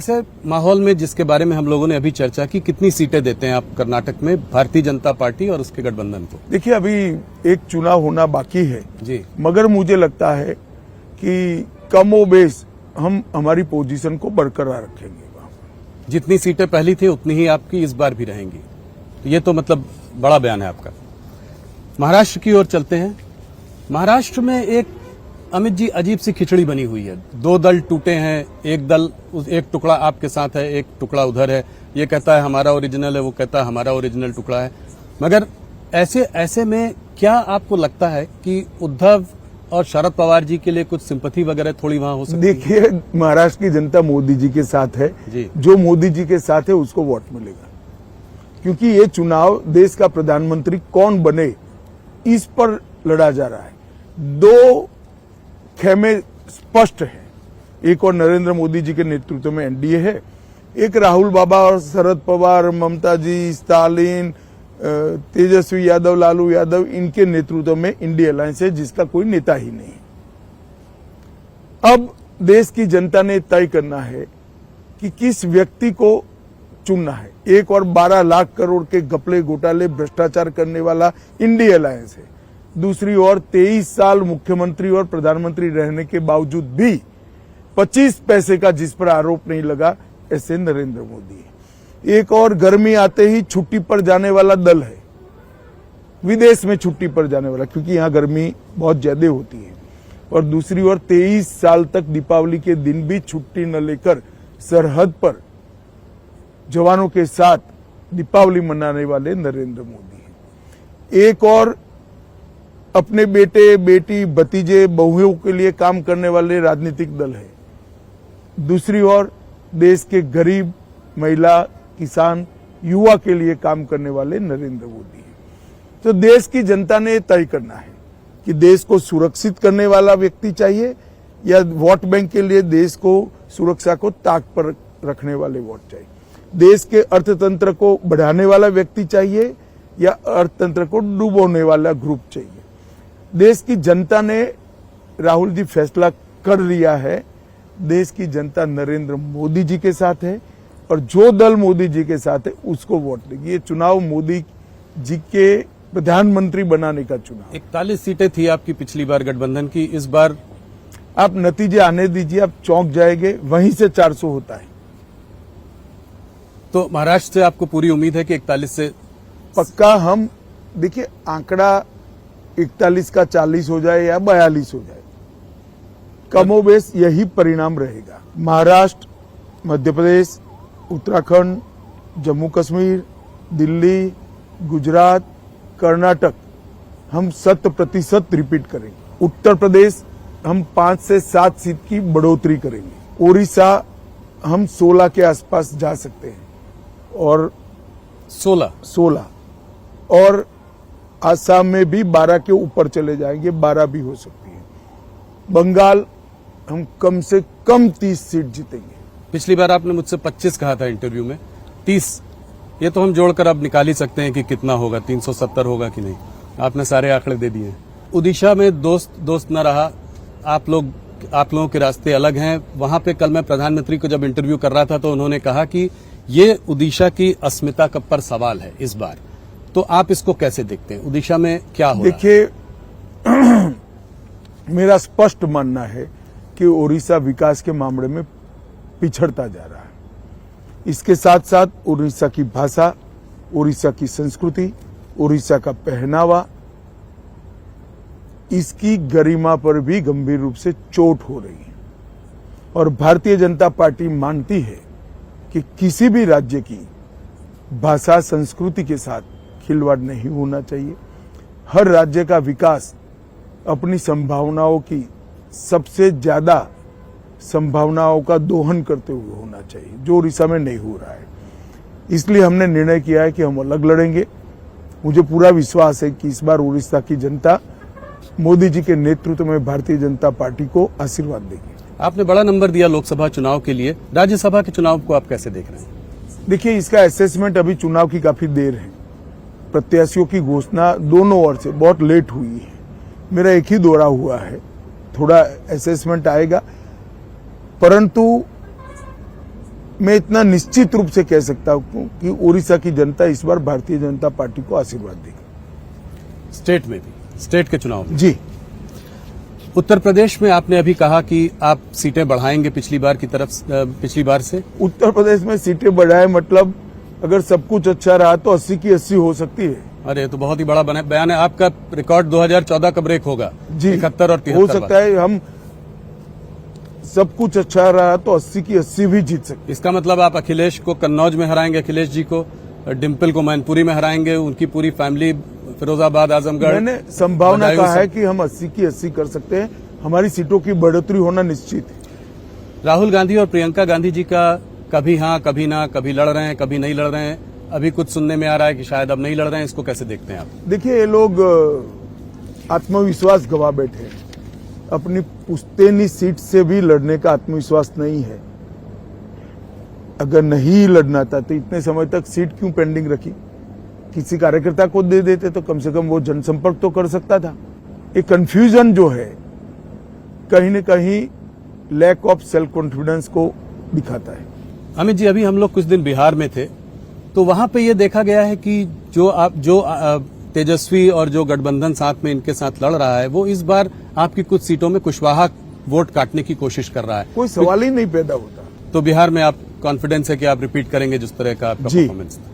ऐसे माहौल में जिसके बारे में हम लोगों ने अभी चर्चा की, कितनी सीटें देते हैं आप कर्नाटक में भारतीय जनता पार्टी और उसके गठबंधन को? देखिए, अभी एक चुनाव होना बाकी है जी, मगर मुझे लगता है कि कमोबेश हम हमारी पोजीशन को बरकरार रखेंगे। जितनी सीटें पहली थी उतनी ही आपकी इस बार भी रहेंगी, ये तो मतलब बड़ा बयान है आपका। महाराष्ट्र की ओर चलते हैं। महाराष्ट्र में एक अमित जी अजीब सी खिचड़ी बनी हुई है। दो दल टूटे हैं, एक टुकड़ा आपके साथ है, एक टुकड़ा उधर है। ये कहता है हमारा ओरिजिनल है, वो कहता है हमारा ओरिजिनल टुकड़ा है। मगर ऐसे में क्या आपको लगता है कि उद्धव और शरद पवार जी के लिए कुछ सिंपैथी वगैरह थोड़ी वहां हो सकती है? देखिए, महाराष्ट्र की जनता मोदी जी के साथ है जी। जो मोदी जी के साथ है उसको वोट मिलेगा, क्योंकि ये चुनाव देश का प्रधानमंत्री कौन बने इस पर लड़ा जा रहा है। दो खेमे स्पष्ट है, एक और नरेंद्र मोदी जी के नेतृत्व में एनडीए है, एक राहुल बाबा और शरद पवार, ममता जी, स्टालिन, तेजस्वी यादव, लालू यादव, इनके नेतृत्व में इंडिया अलायंस है जिसका कोई नेता ही नहीं है। अब देश की जनता ने तय करना है कि किस व्यक्ति को चुनना है। एक और 12 लाख करोड़ के घपले घोटाले भ्रष्टाचार करने वाला इंडिया अलायंस है, दूसरी ओर 23 साल मुख्यमंत्री और प्रधानमंत्री रहने के बावजूद भी 25 पैसे का जिस पर आरोप नहीं लगा ऐसे नरेंद्र मोदी है। एक और गर्मी आते ही छुट्टी पर जाने वाला दल है, विदेश में छुट्टी पर जाने वाला, क्योंकि यहाँ गर्मी बहुत ज्यादा होती है। और दूसरी ओर 23 साल तक दीपावली के दिन भी छुट्टी न लेकर सरहद पर जवानों के साथ दीपावली मनाने वाले नरेंद्र मोदी है। एक और अपने बेटे, बेटी, भतीजे, बहुओं के लिए काम करने वाले राजनीतिक दल है। दूसरी ओर देश के गरीब, महिला, किसान, युवा के लिए काम करने वाले नरेंद्र मोदी है। तो देश की जनता ने तय करना है कि देश को सुरक्षित करने वाला व्यक्ति चाहिए या वोट बैंक के लिए देश को सुरक्षा को ताक पर रखने वाले वोट चाहिए। देश के अर्थतंत्र को बढ़ाने वाला व्यक्ति चाहिए या अर्थतंत्र को डुबोने वाला ग्रुप चाहिए। देश की जनता ने, राहुल जी, फैसला कर लिया है। देश की जनता नरेंद्र मोदी जी के साथ है और जो दल मोदी जी के साथ है उसको वोट देगी। ये चुनाव मोदी जी के प्रधानमंत्री बनाने का चुनाव। 41 सीटें थी आपकी पिछली बार गठबंधन की, इस बार आप नतीजे आने दीजिए, आप चौंक जाएंगे, वहीं से 400 होता है। तो महाराष्ट्र से आपको पूरी उम्मीद है कि 41 से पक्का हम, देखिए, आंकड़ा 41 का 40 हो जाए या 42 हो जाए, कमोबेश यही परिणाम रहेगा। महाराष्ट्र, मध्य प्रदेश, उत्तराखंड, जम्मू कश्मीर, दिल्ली, गुजरात, कर्नाटक हम 100% रिपीट करेंगे। उत्तर प्रदेश हम 5 से 7 सीट की बढ़ोतरी करेंगे। ओडिशा हम 16 के आसपास जा सकते हैं और 16 और आसाम में भी 12 के ऊपर चले जाएंगे, 12 भी हो सकती है। बंगाल हम कम से कम 30 सीट जीतेंगे। पिछली बार आपने मुझसे 25 कहा था इंटरव्यू में, 30, ये तो हम जोड़कर अब निकाल ही सकते हैं कि कितना होगा, 370 होगा कि नहीं। आपने सारे आंकड़े दे दिए। ओडिशा में दोस्त न रहा, आप लोगों के रास्ते अलग हैं। वहां पे कल मैं प्रधानमंत्री को जब इंटरव्यू कर रहा था तो उन्होंने कहा कि ये ओडिशा की अस्मिता का पर सवाल है इस बार। तो आप इसको कैसे देखते हैं? ओडिशा में क्या हो रहा है? देखिए, मेरा स्पष्ट मानना है कि ओडिशा विकास के मामले में पिछड़ता जा रहा है। इसके साथ साथ ओडिशा की भाषा, ओडिशा की संस्कृति, ओडिशा का पहनावा, इसकी गरिमा पर भी गंभीर रूप से चोट हो रही है। और भारतीय जनता पार्टी मानती है कि किसी भी राज्य की भाषा, संस्कृति के साथ खिलवाड़ नहीं होना चाहिए। हर राज्य का विकास अपनी संभावनाओं की सबसे ज्यादा संभावनाओं का दोहन करते हुए होना चाहिए, जो ओडिशा में नहीं हो रहा है। इसलिए हमने निर्णय किया है कि हम अलग लड़ेंगे। मुझे पूरा विश्वास है कि इस बार ओडिशा की जनता मोदी जी के नेतृत्व में भारतीय जनता पार्टी को आशीर्वाद देगी। आपने बड़ा नंबर दिया लोकसभा चुनाव के लिए, राज्यसभा के चुनाव को आप कैसे देख रहे हैं? देखिए, इसका असेसमेंट अभी चुनाव की काफी देर है। प्रत्याशियों की घोषणा दोनों ओर से बहुत लेट हुई है। मेरा एक ही दौरा हुआ है, थोड़ा असेसमेंट आएगा। परंतु मैं इतना निश्चित रूप से कह सकता हूं कि उड़ीसा की जनता इस बार भारतीय जनता पार्टी को आशीर्वाद देगी। स्टेट में भी, स्टेट के चुनाव में जी। उत्तर प्रदेश में आपने अभी कहा कि आप सीटें बढ़ाएंगे पिछली बार से। उत्तर प्रदेश में सीटें बढ़ाए मतलब अगर सब कुछ अच्छा रहा तो 80 की 80 हो सकती है। अरे तो बहुत ही बड़ा बयान है आपका। रिकॉर्ड 2014 का ब्रेक होगा जी, 71 और 73 हो सकता है। हम सब कुछ अच्छा रहा तो 80 की 80 भी जीत सकते। इसका मतलब आप अखिलेश को कन्नौज में हराएंगे, अखिलेश जी को, डिम्पल को मैनपुरी में हराएंगे, उनकी पूरी फैमिली फिरोजाबाद, आजमगढ़। मैंने संभावना कहा है कि हम 80 की 80 कर सकते हैं। हमारी सीटों की बढ़ोतरी होना निश्चित है। राहुल गांधी और प्रियंका गांधी जी का कभी हाँ कभी ना, कभी लड़ रहे हैं कभी नहीं लड़ रहे हैं, अभी कुछ सुनने में आ रहा है कि शायद अब नहीं लड़ रहे हैं, इसको कैसे देखते हैं आप? देखिए, ये लोग आत्मविश्वास गवा बैठे हैं। अपनी पुश्तैनी सीट से भी लड़ने का आत्मविश्वास नहीं है। अगर नहीं लड़ना था तो इतने समय तक सीट क्यों पेंडिंग रखी? किसी कार्यकर्ता को दे देते तो कम से कम वो जनसंपर्क तो कर सकता था। ये कंफ्यूजन जो है कहीं न कहीं लैक ऑफ सेल्फ कॉन्फिडेंस को दिखाता है। अमित जी, अभी हम लोग कुछ दिन बिहार में थे तो वहां पे ये देखा गया है कि जो तेजस्वी और जो गठबंधन साथ में इनके साथ लड़ रहा है वो इस बार आपकी कुछ सीटों में कुशवाहा वोट काटने की कोशिश कर रहा है। कोई सवाल ही नहीं पैदा होता। तो बिहार में आप कॉन्फिडेंस है कि आप रिपीट करेंगे जिस तरह का आपका जी। परफॉर्मेंस था?